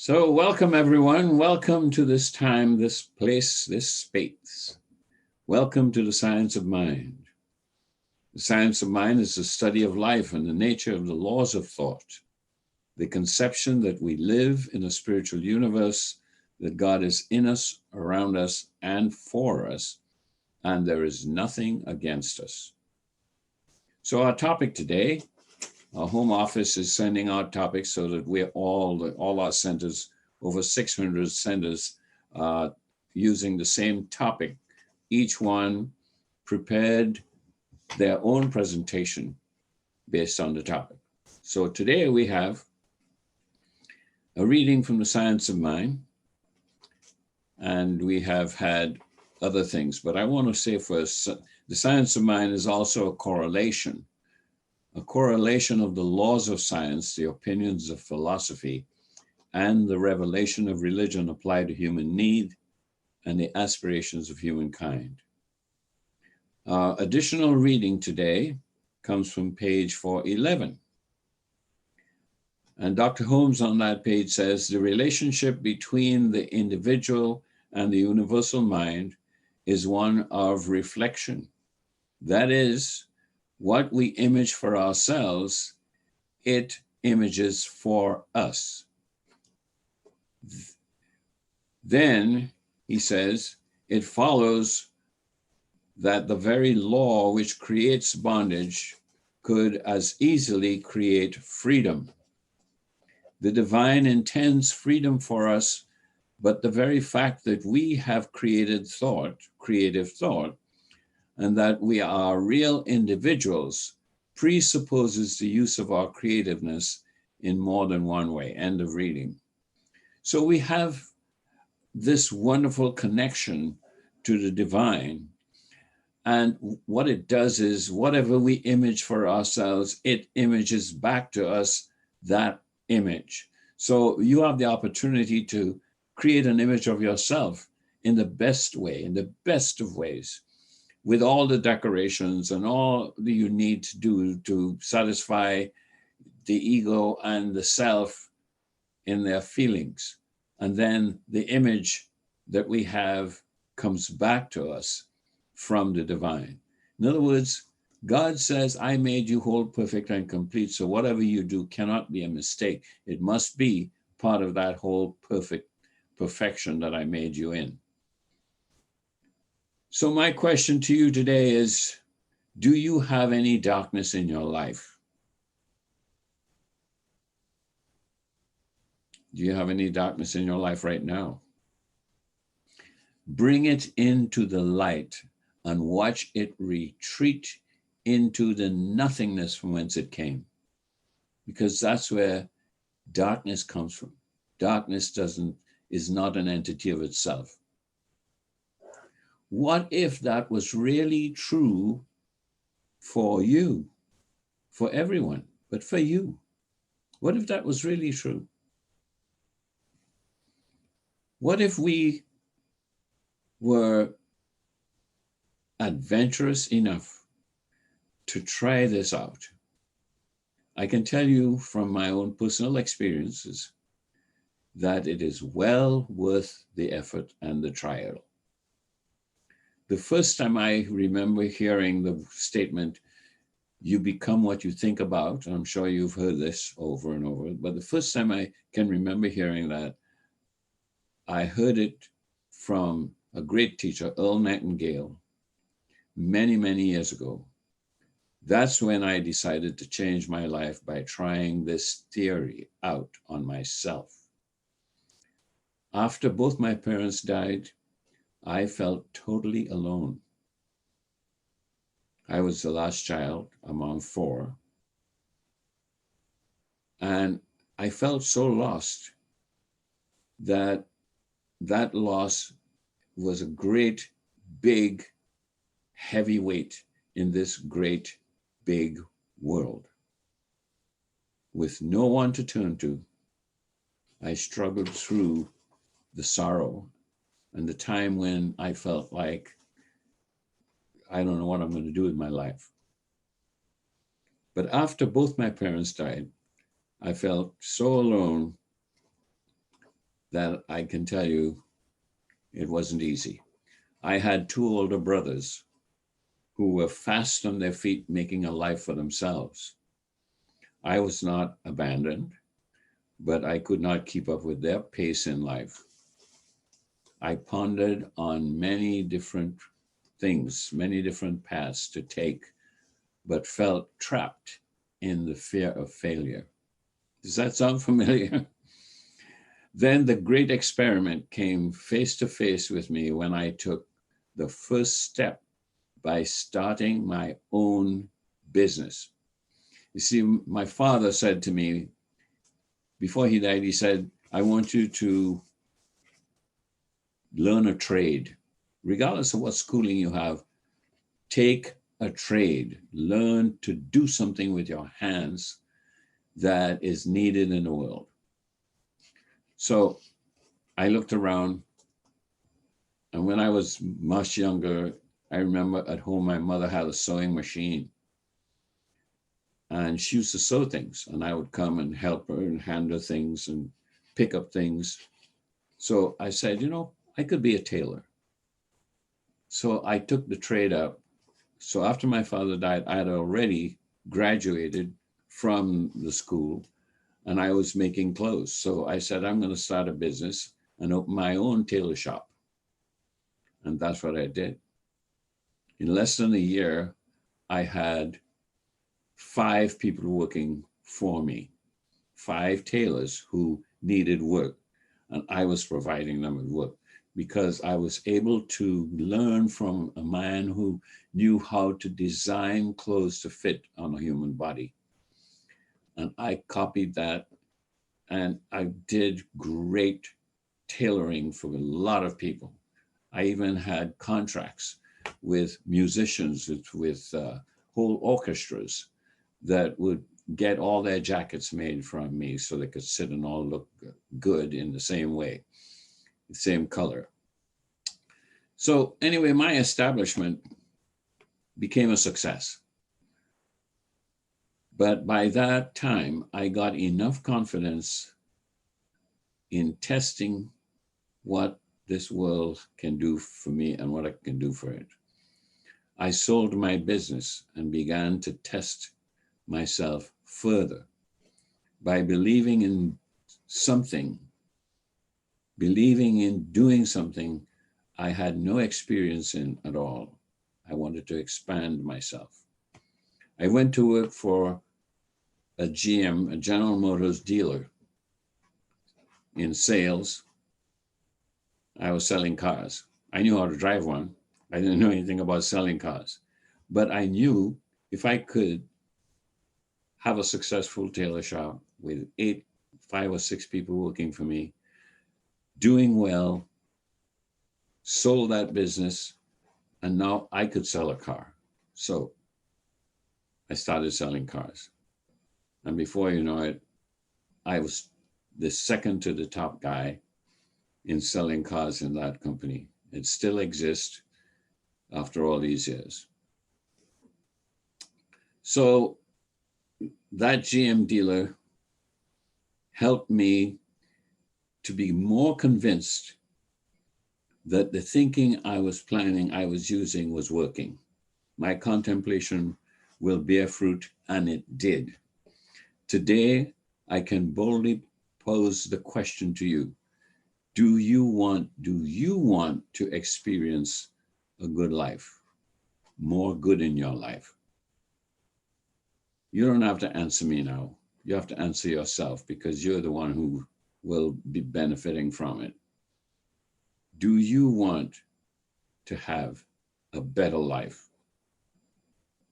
So, welcome everyone. Welcome to this time, this place, this space. Welcome to the Science of Mind. The science of mind is the study of life and the nature of the laws of thought, the conception that we live in a spiritual universe, that God is in us, around us, and for us, and there is nothing against us. So, our topic today, our home office is sending out topics so that we're all our centers, over 600 centers, using the same topic. Each one prepared their own presentation based on the topic. So today we have a reading from the Science of Mind, and we have had other things, but I want to say first, the Science of Mind is also a correlation of the laws of science, the opinions of philosophy, and the revelation of religion applied to human need and the aspirations of humankind. Additional reading today comes from page 411. And Dr. Holmes on that page says, the relationship between the individual and the universal mind is one of reflection. That is, what we image for ourselves, it images for us. Then, he says, it follows that the very law which creates bondage could as easily create freedom. The divine intends freedom for us, but the very fact that we have creative thought, and that we are real individuals presupposes the use of our creativeness in more than one way. End of reading. So we have this wonderful connection to the divine. And what it does is whatever we image for ourselves, it images back to us that image. So you have the opportunity to create an image of yourself in the best way, in the best of ways, with all the decorations and all that you need to do to satisfy the ego and the self in their feelings. And then the image that we have comes back to us from the divine. In other words, God says, I made you whole, perfect, and complete. So whatever you do cannot be a mistake. It must be part of that whole perfection that I made you in. So my question to you today is, do you have any darkness in your life? Do you have any darkness in your life right now? Bring it into the light and watch it retreat into the nothingness from whence it came. Because that's where darkness comes from. Darkness is not an entity of itself. What if that was really true for you, for everyone, but for you? What if that was really true? What if we were adventurous enough to try this out? I can tell you from my own personal experiences that it is well worth the effort and the trial. The first time I remember hearing the statement, you become what you think about, and I'm sure you've heard this over and over, but the first time I can remember hearing that, I heard it from a great teacher, Earl Nightingale, many, many years ago. That's when I decided to change my life by trying this theory out on myself. After both my parents died, I felt totally alone. I was the last child among four. And I felt so lost that loss was a great, big, heavy weight in this great, big world. With no one to turn to, I struggled through the sorrow and the time when I felt like I don't know what I'm going to do with my life. But after both my parents died, I felt so alone that I can tell you it wasn't easy. I had two older brothers who were fast on their feet, making a life for themselves. I was not abandoned, but I could not keep up with their pace in life. I pondered on many different things, many different paths to take, but felt trapped in the fear of failure. Does that sound familiar? Then the great experiment came face to face with me when I took the first step by starting my own business. You see, my father said to me before he died, he said, I want you to learn a trade. Regardless of what schooling you have, take a trade. Learn to do something with your hands that is needed in the world. So I looked around, and when I was much younger, I remember at home my mother had a sewing machine, and she used to sew things, and I would come and help her and hand her things and pick up things. So I said, I could be a tailor. So I took the trade up. So after my father died, I had already graduated from the school and I was making clothes. So I said, I'm going to start a business and open my own tailor shop. And that's what I did. In less than a year, I had 5 people working for me, 5 tailors who needed work. And I was providing them with work because I was able to learn from a man who knew how to design clothes to fit on a human body. And I copied that, and I did great tailoring for a lot of people. I even had contracts with musicians, with whole orchestras that would get all their jackets made from me so they could sit and all look good in the same way, the same color. So anyway, my establishment became a success. But by that time, I got enough confidence in testing what this world can do for me and what I can do for it. I sold my business and began to test myself further by believing in something, believing in doing something I had no experience in at all. I wanted to expand myself. I went to work for a GM, a General Motors dealer in sales. I was selling cars. I knew how to drive one. I didn't know anything about selling cars, but I knew if I could have a successful tailor shop with 5 or 6 people working for me, doing well, sold that business, and now I could sell a car. So I started selling cars. And before you know it, I was the second to the top guy in selling cars in that company. It still exists after all these years. So that GM dealer helped me to be more convinced that the thinking I was planning, I was using was working. My contemplation will bear fruit, and it did. Today, I can boldly pose the question to you. Do you want to experience a good life? More good in your life? You don't have to answer me now. You have to answer yourself because you're the one who will be benefiting from it. Do you want to have a better life,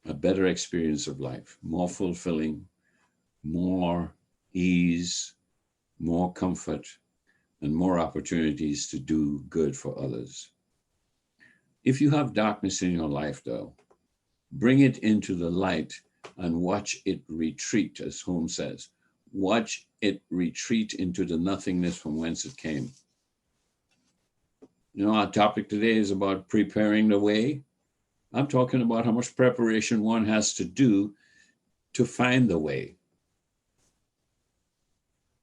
a better experience of life, more fulfilling, more ease, more comfort, and more opportunities to do good for others? If you have darkness in your life, though, bring it into the light and watch it retreat, as Holmes says. Watch it retreat into the nothingness from whence it came. Our topic today is about preparing the way. I'm talking about how much preparation one has to do to find the way.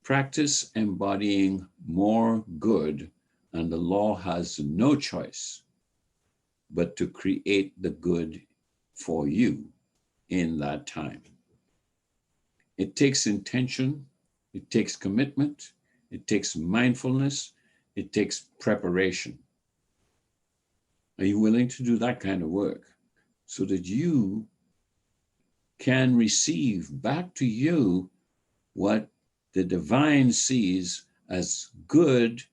Practice embodying more good, and the law has no choice but to create the good for you in that time. It takes intention, it takes commitment, it takes mindfulness, it takes preparation. Are you willing to do that kind of work so that you can receive back to you what the divine sees as good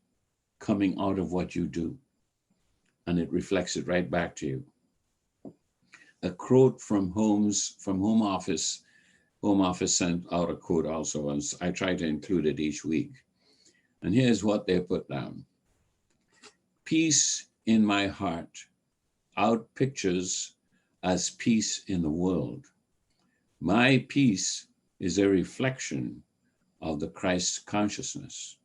coming out of what you do? And it reflects it right back to you. A quote from Home Office. Home Office sent out a quote also, and I try to include it each week. And here's what they put down. Peace in my heart outpictures as peace in the world. My peace is a reflection of the Christ consciousness.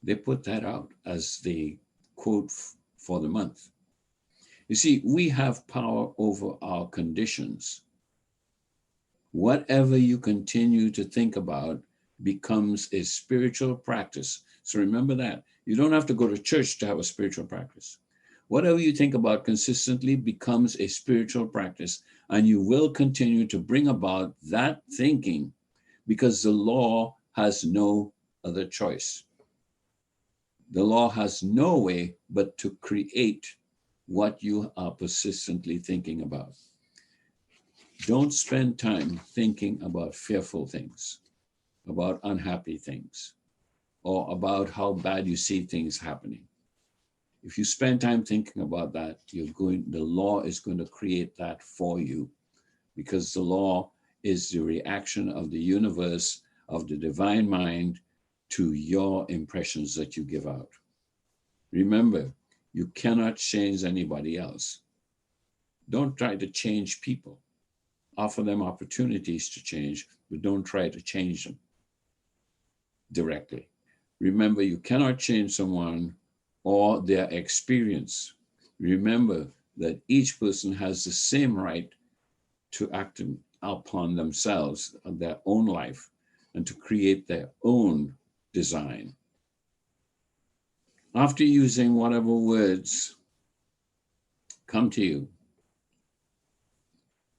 They put that out as the quote for the month. You see, we have power over our conditions. Whatever you continue to think about becomes a spiritual practice. So remember that. You don't have to go to church to have a spiritual practice. Whatever you think about consistently becomes a spiritual practice, and you will continue to bring about that thinking because the law has no other choice. The law has no way but to create what you are persistently thinking about. Don't spend time thinking about fearful things, about unhappy things, or about how bad you see things happening. If you spend time thinking about that, the law is going to create that for you, because the law is the reaction of the universe, of the divine mind to your impressions that you give out. Remember, you cannot change anybody else. Don't try to change people. Offer them opportunities to change, but don't try to change them directly. Remember, you cannot change someone or their experience. Remember that each person has the same right to act upon themselves, their own life, and to create their own design. After using whatever words come to you,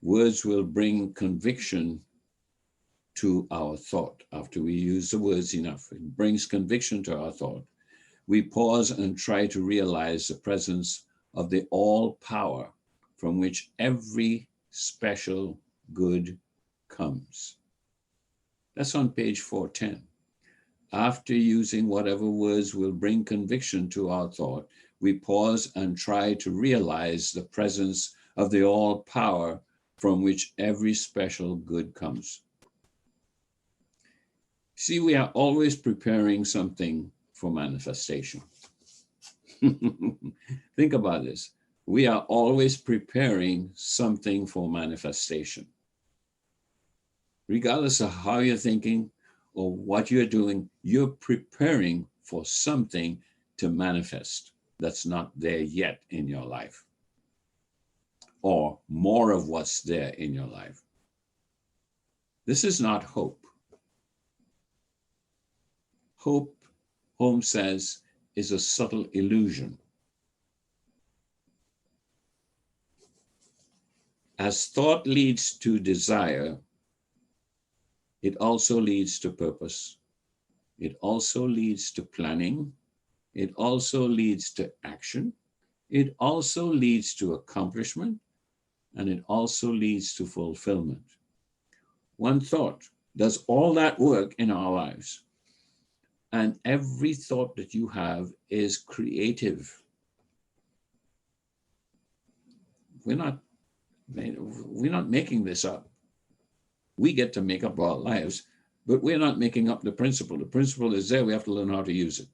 words will bring conviction to our thought. After we use the words enough, it brings conviction to our thought. We pause and try to realize the presence of the all power from which every special good comes. That's on page 410. After using whatever words will bring conviction to our thought, we pause and try to realize the presence of the all power from which every special good comes. See, we are always preparing something for manifestation. Think about this. We are always preparing something for manifestation. Regardless of how you're thinking or what you're doing, you're preparing for something to manifest that's not there yet in your life, or more of what's there in your life. This is not hope. Hope, Holmes says, is a subtle illusion. As thought leads to desire, it also leads to purpose. It also leads to planning. It also leads to action. It also leads to accomplishment. And it also leads to fulfillment. One thought does all that work in our lives. And every thought that you have is creative. We're not making this up. We get to make up our lives, but we're not making up the principle. The principle is there. We have to learn how to use it.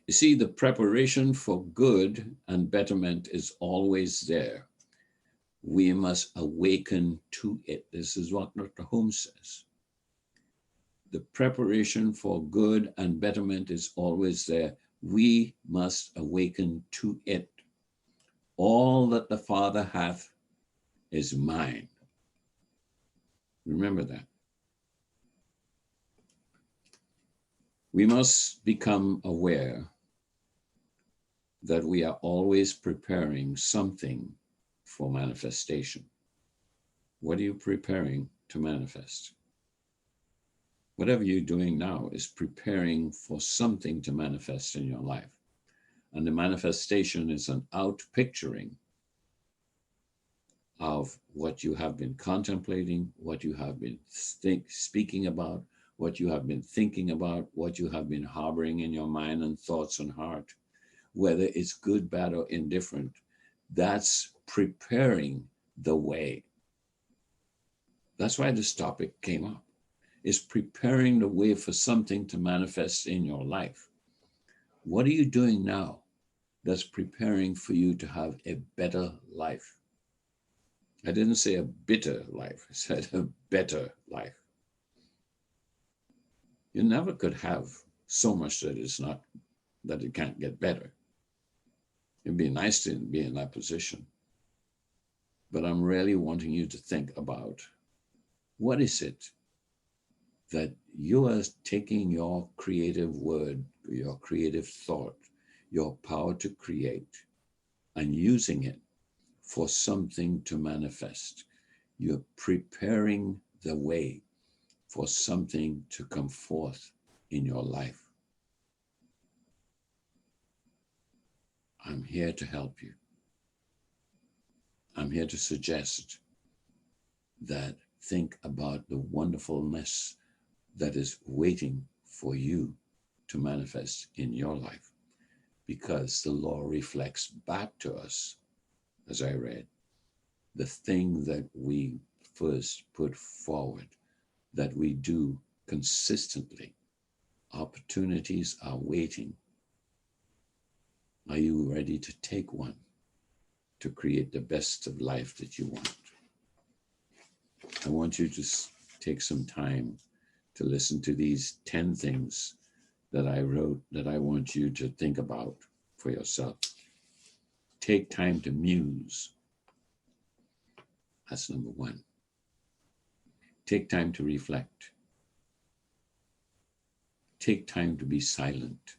You see, the preparation for good and betterment is always there. We must awaken to it. This is what Dr. Holmes says. The preparation for good and betterment is always there. We must awaken to it. All that the Father hath is mine. Remember that. We must become aware that we are always preparing something for manifestation. What are you preparing to manifest? Whatever you're doing now is preparing for something to manifest in your life. And the manifestation is an outpicturing of what you have been contemplating, what you have been speaking about, what you have been thinking about, what you have been harboring in your mind and thoughts and heart, whether it's good, bad, or indifferent. That's preparing the way. That's why this topic came up, is preparing the way for something to manifest in your life. What are you doing now that's preparing for you to have a better life? I didn't say a bitter life, I said a better life. You never could have so much that it can't get better. It'd be nice to be in that position. But I'm really wanting you to think about, what is it that you are taking your creative word, your creative thought, your power to create, and using it for something to manifest. You're preparing the way for something to come forth in your life. I'm here to help you. I'm here to suggest that think about the wonderfulness that is waiting for you to manifest in your life, because the law reflects back to us, as I read, the thing that we first put forward, that we do consistently. Opportunities are waiting. Are you ready to take one to create the best of life that you want? I want you to take some time to listen to these 10 things that I wrote that I want you to think about for yourself. Take time to muse. That's number one. Take time to reflect. Take time to be silent.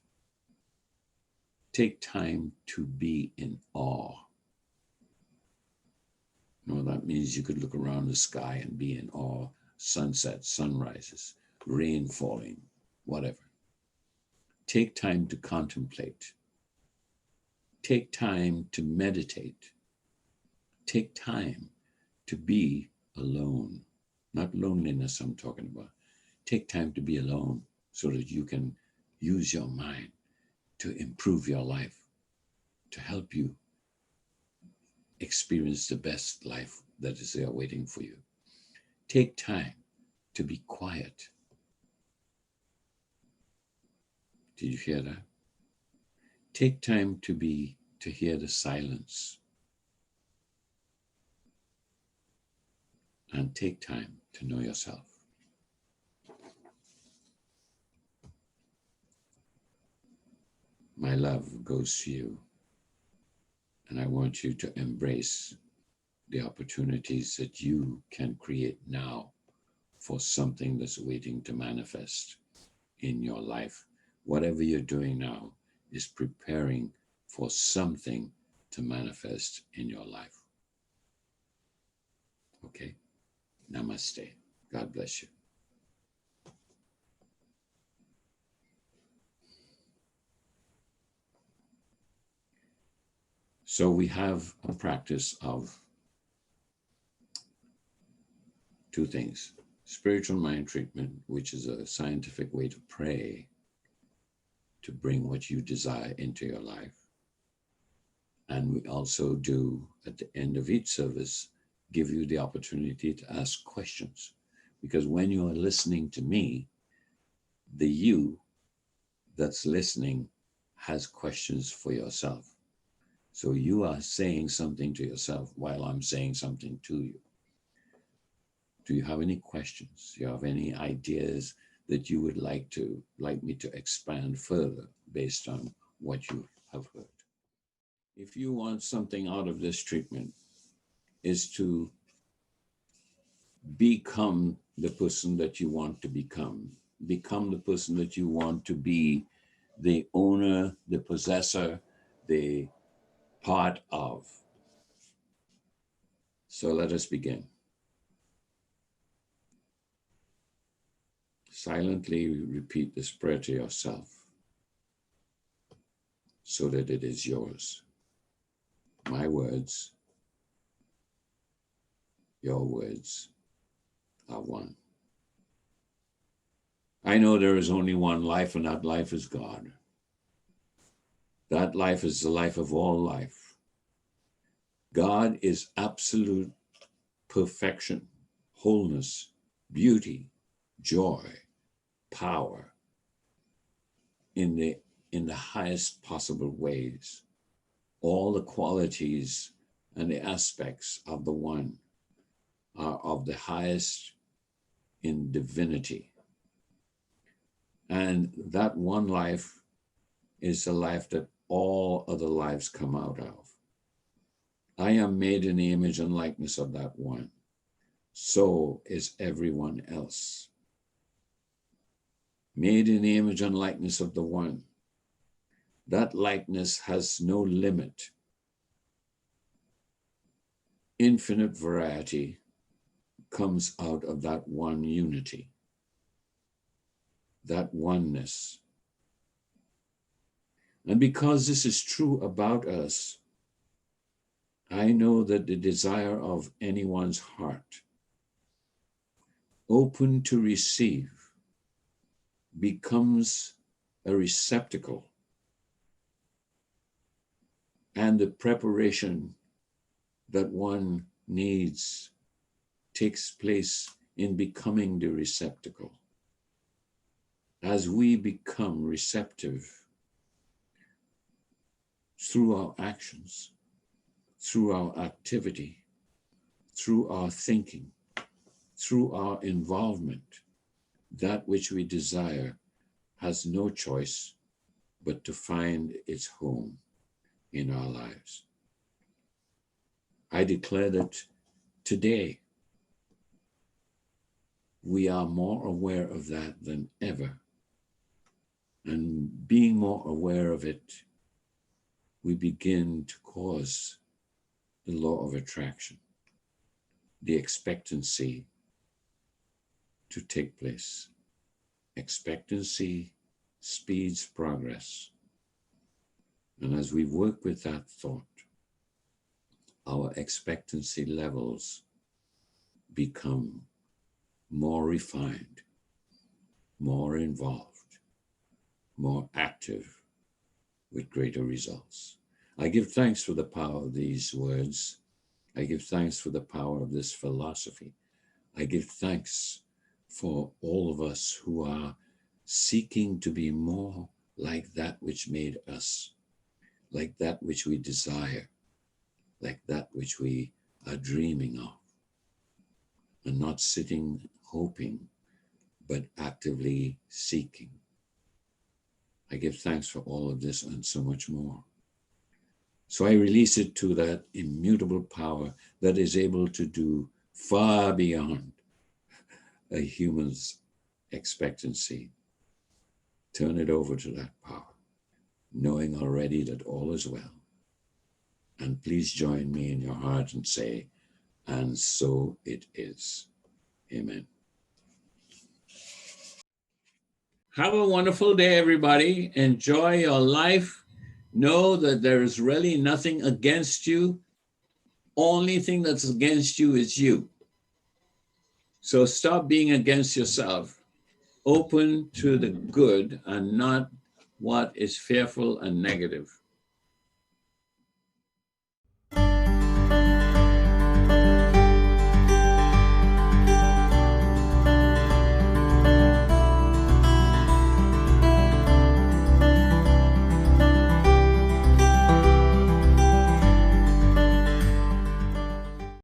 Take time to be in awe. You know, that means you could look around the sky and be in awe. Sunsets, sunrises, rain falling, whatever. Take time to contemplate. Take time to meditate. Take time to be alone. Not loneliness I'm talking about. Take time to be alone so that you can use your mind to improve your life, to help you experience the best life that is there waiting for you. Take time to be quiet. Did you hear that? Take time to hear the silence. And take time to know yourself. My love goes to you, and I want you to embrace the opportunities that you can create now for something that's waiting to manifest in your life. Whatever you're doing now is preparing for something to manifest in your life. Okay? Namaste. God bless you. So we have a practice of two things. Spiritual mind treatment, which is a scientific way to pray to bring what you desire into your life. And we also do, at the end of each service, give you the opportunity to ask questions. Because when you are listening to me, the you that's listening has questions for yourself. So you are saying something to yourself while I'm saying something to you. Do you have any questions? Do you have any ideas that you would like me to expand further based on what you have heard? If you want something out of this treatment, is to become the person that you want to become, become the person that you want to be, the owner, the possessor, the part of. So let us begin. Silently repeat this prayer to yourself so that it is yours. My words, your words are one. I know there is only one life, and that life is God. That life is the life of all life. God is absolute perfection, wholeness, beauty, joy, power in the highest possible ways. All the qualities and the aspects of the one are of the highest in divinity. And that one life is the life that all other lives come out of. I am made in the image and likeness of that one. So is everyone else. Made in the image and likeness of the one. That likeness has no limit. Infinite variety comes out of that one unity, that oneness. And because this is true about us, I know that the desire of anyone's heart, open to receive, becomes a receptacle, and the preparation that one needs takes place in becoming the receptacle. As we become receptive through our actions, through our activity, through our thinking, through our involvement, that which we desire has no choice but to find its home in our lives. I declare that today we are more aware of that than ever. And being more aware of it, we begin to cause the law of attraction, the expectancy to take place. Expectancy speeds progress. And as we work with that thought, our expectancy levels become more refined, more involved, more active, with greater results. I give thanks for the power of these words. I give thanks for the power of this philosophy. I give thanks for all of us who are seeking to be more like that which made us, like that which we desire, like that which we are dreaming of, and not sitting hoping, but actively seeking. I give thanks for all of this and so much more. So I release it to that immutable power that is able to do far beyond a human's expectancy. Turn it over to that power, knowing already that all is well. And please join me in your heart and say, and so it is. Amen. Have a wonderful day, everybody. Enjoy your life. Know that there is really nothing against you. Only thing that's against you is you. So stop being against yourself. Open to the good and not what is fearful and negative.